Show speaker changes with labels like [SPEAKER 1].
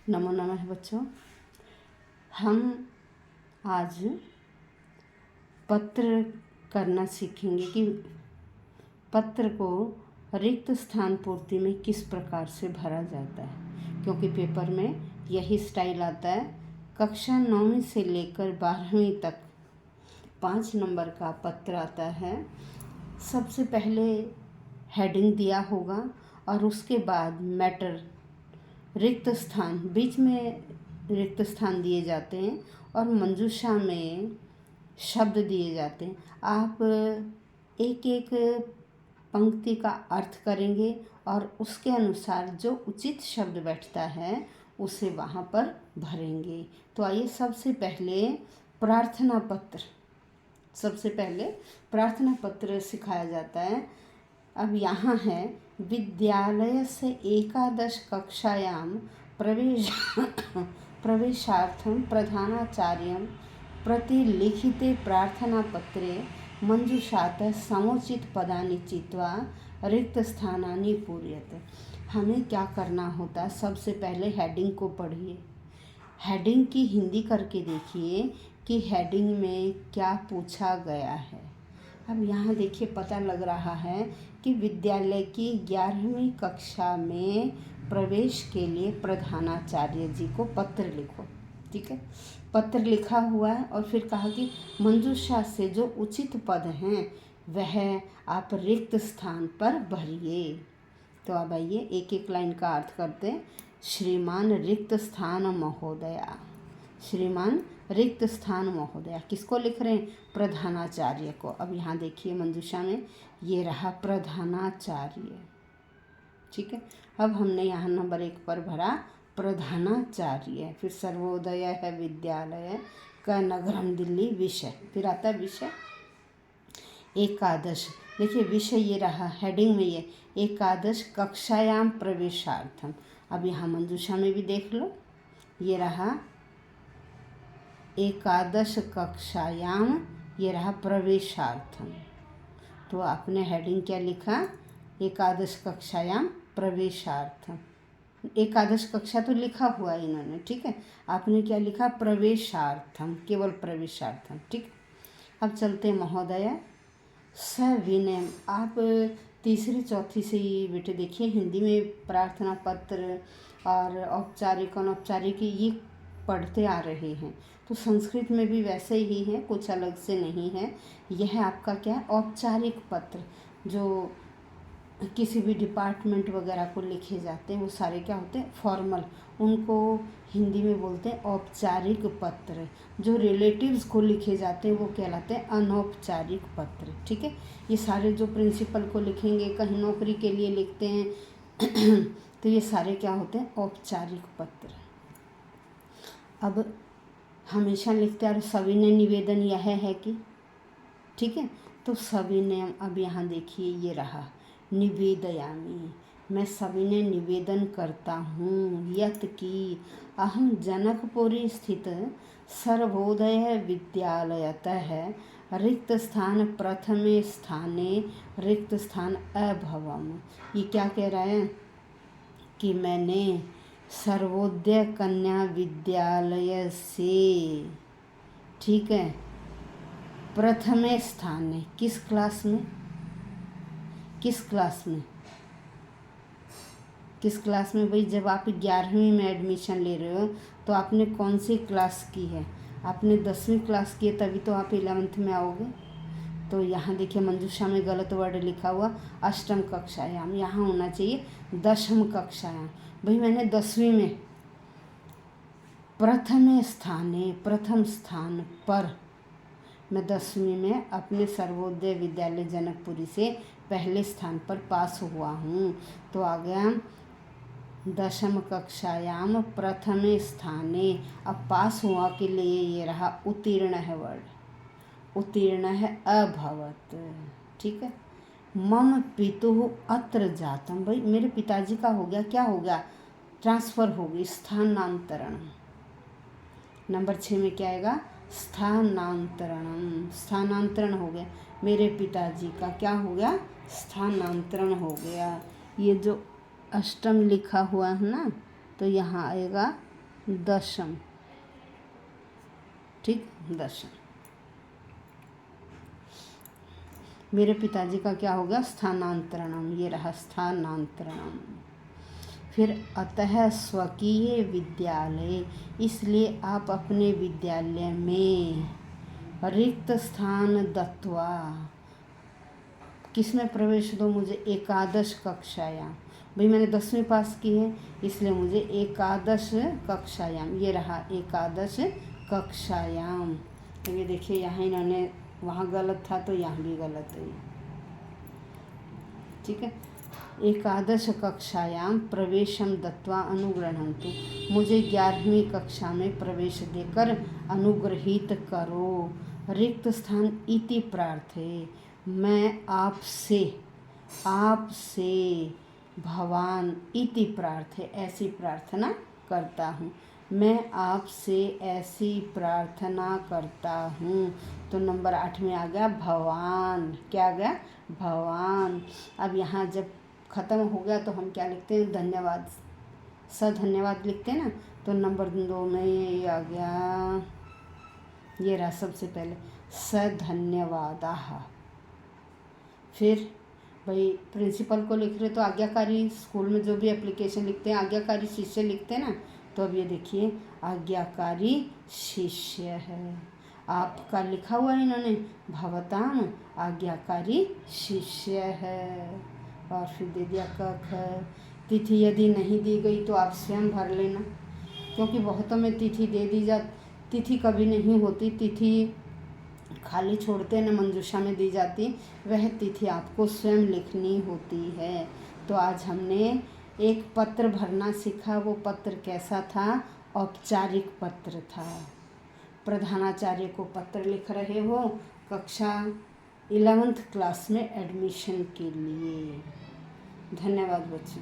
[SPEAKER 1] नमो नमः बच्चों। हम आज पत्र करना सीखेंगे कि पत्र को रिक्त स्थान पूर्ति में किस प्रकार से भरा जाता है, क्योंकि पेपर में यही स्टाइल आता है। कक्षा 9वीं से लेकर 12वीं तक 5 नंबर का पत्र आता है। सबसे पहले हेडिंग दिया होगा और उसके बाद मैटर, रिक्त स्थान, बीच में रिक्त स्थान दिए जाते हैं और मंजूषा में शब्द दिए जाते हैं। आप एक एक पंक्ति का अर्थ करेंगे और उसके अनुसार जो उचित शब्द बैठता है उसे वहाँ पर भरेंगे। तो आइए सबसे पहले प्रार्थना पत्र सिखाया जाता है। अब यहाँ है, विद्यालय से एकादश कक्षायां प्रवेशार्थं प्रधानाचार्यं प्रति लिखिते प्रार्थनापत्रे मंजूषातः समुचित पदानि चित्वा रिक्तस्थानानि पूरयेत्। हमें क्या करना होता है? सबसे पहले हेडिंग को पढ़िए, हेडिंग की हिंदी करके देखिए कि हेडिंग में क्या पूछा गया है। अब यहाँ देखिए, पता लग रहा है कि विद्यालय की 11वीं कक्षा में प्रवेश के लिए प्रधानाचार्य जी को पत्र लिखो। ठीक है, पत्र लिखा हुआ है और फिर कहा कि मंजूषा से जो उचित पद हैं वह आप रिक्त स्थान पर भरिए। तो अब आइए एक एक लाइन का अर्थ करते हैं। श्रीमान रिक्त स्थान महोदया, श्रीमान रिक्त स्थान महोदया, किसको लिख रहे हैं? प्रधानाचार्य को। अब यहाँ देखिए मंजूषा में ये रहा प्रधानाचार्य। ठीक है, अब हमने यहाँ नंबर 1 पर भरा प्रधानाचार्य, फिर सर्वोदय है विद्यालय का नगरम दिल्ली विषय, फिर आता है विषय एकादश। देखिए विषय ये रहा, हेडिंग में ये एकादश कक्षायाम प्रवेशार्थम। अब यहाँ मंजूषा में भी देख लो, ये रहा एकादश कक्षायाम, ये रहा प्रवेशार्थम। तो आपने हेडिंग क्या लिखा? एकादश कक्षायाम प्रवेशार्थम। एकादश कक्षा तो लिखा हुआ है इन्होंने, ठीक है। आपने क्या लिखा? प्रवेशार्थम, केवल प्रवेशार्थम। ठीक, अब चलते महोदय सविनय। आप तीसरी चौथी से ही बेटे देखिए, हिंदी में प्रार्थना पत्र और औपचारिक अनौपचारिक ये पढ़ते आ रहे हैं, तो संस्कृत में भी वैसे ही है, कुछ अलग से नहीं है। यह आपका क्या है? औपचारिक पत्र, जो किसी भी डिपार्टमेंट वगैरह को लिखे जाते हैं वो सारे क्या होते हैं? फॉर्मल। उनको हिंदी में बोलते हैं औपचारिक पत्र। जो रिलेटिव्स को लिखे जाते हैं वो कहलाते हैं अनौपचारिक पत्र। ठीक है, ये सारे जो प्रिंसिपल को लिखेंगे, कहीं नौकरी के लिए लिखते हैं तो ये सारे क्या होते हैं? औपचारिक पत्र। अब हमेशा लिखते हैं सविनय निवेदन यह है कि, ठीक है, तो सविनय। अब यहाँ देखिए ये रहा निवेदयामि, मैं सविनय निवेदन करता हूँ यत् कि अहम जनकपुरी स्थित सर्वोदय विद्यालयतः रिक्त स्थान प्रथमे स्थाने रिक्त स्थान अभवम। ये क्या कह रहा है कि मैंने सर्वोदय कन्या विद्यालय से, ठीक है, प्रथमे स्थान है। किस क्लास में? किस क्लास में भाई? जब आप 11वीं में एडमिशन ले रहे हो तो आपने कौन सी क्लास की है? आपने 10वीं क्लास की है, तभी तो आप 11th में आओगे। तो यहाँ देखिए मंजूषा में गलत वर्ड लिखा हुआ, अष्टम कक्षायाम, यहाँ होना चाहिए 10वीं कक्षायाम। भाई मैंने 10वीं में प्रथम स्थान पर, मैं 10वीं में अपने सर्वोदय विद्यालय जनकपुरी से पहले स्थान पर पास हुआ हूँ। तो आ गया 10वीं कक्षायाम प्रथमे स्थाने। अब पास हुआ के लिए ये रहा उत्तीर्ण है वर्ड, उत्तीर्ण है अभवत। ठीक है, मम पितुः अत्र जातम। भाई मेरे पिताजी का हो गया, क्या हो गया? ट्रांसफ़र हो गई, स्थानांतरण। नंबर 6 में क्या आएगा? स्थानांतरणम, स्थानांतरण हो गया। मेरे पिताजी का क्या हो गया? स्थानांतरण हो गया। ये जो अष्टम लिखा हुआ है ना, तो यहाँ आएगा दशम, ठीक, दशम। मेरे पिताजी का क्या हो गया? स्थानांतरणम, ये रहा स्थानांतरणम। फिर अतः स्वकीय विद्यालय, इसलिए आप अपने विद्यालय में रिक्त स्थान दत्वा, किसमें प्रवेश दो मुझे? एकादश कक्षायाम। भाई मैंने 10वीं पास की है, इसलिए मुझे एकादश कक्षायाम, ये रहा एकादश कक्षायाम। तो ये देखिए यहाँ इन्होंने वहाँ गलत था तो यहाँ भी गलत है, ठीक है। एकादश कक्षायाम प्रवेशम दत्वा अनुगृह्णन्तु, मुझे 11वीं कक्षा में प्रवेश देकर अनुग्रहित करो। रिक्त स्थान इति प्रार्थे, मैं आपसे भवान इति प्रार्थे, ऐसी प्रार्थना करता हूँ। मैं आपसे ऐसी प्रार्थना करता हूँ। तो नंबर 8 में आ गया भवान। क्या आ गया? भवान। अब यहाँ जब ख़त्म हो गया तो हम क्या लिखते हैं? धन्यवाद, धन्यवाद लिखते हैं ना। तो नंबर 2 में ये आ गया, ये रहा सबसे पहले धन्यवादाः। फिर भाई प्रिंसिपल को लिख रहे तो आज्ञाकारी, स्कूल में जो भी एप्लीकेशन लिखते हैं आज्ञाकारी शिष्य लिखते हैं ना। तो अब ये देखिए आज्ञाकारी शिष्य है, आपका लिखा हुआ है इन्होंने भवताम आज्ञाकारी शिष्य है। और फिर दे दिया कख। तिथि यदि नहीं दी गई तो आप स्वयं भर लेना, क्योंकि बहुतों में तिथि दे दी तिथि कभी नहीं होती, तिथि खाली छोड़ते न मंजूषा में दी जाती, वह तिथि आपको स्वयं लिखनी होती है। तो आज हमने एक पत्र भरना सीखा। वो पत्र कैसा था? औपचारिक पत्र था। प्रधानाचार्य को पत्र लिख रहे हो कक्षा 11th क्लास में एडमिशन के लिए। धन्यवाद बच्चों।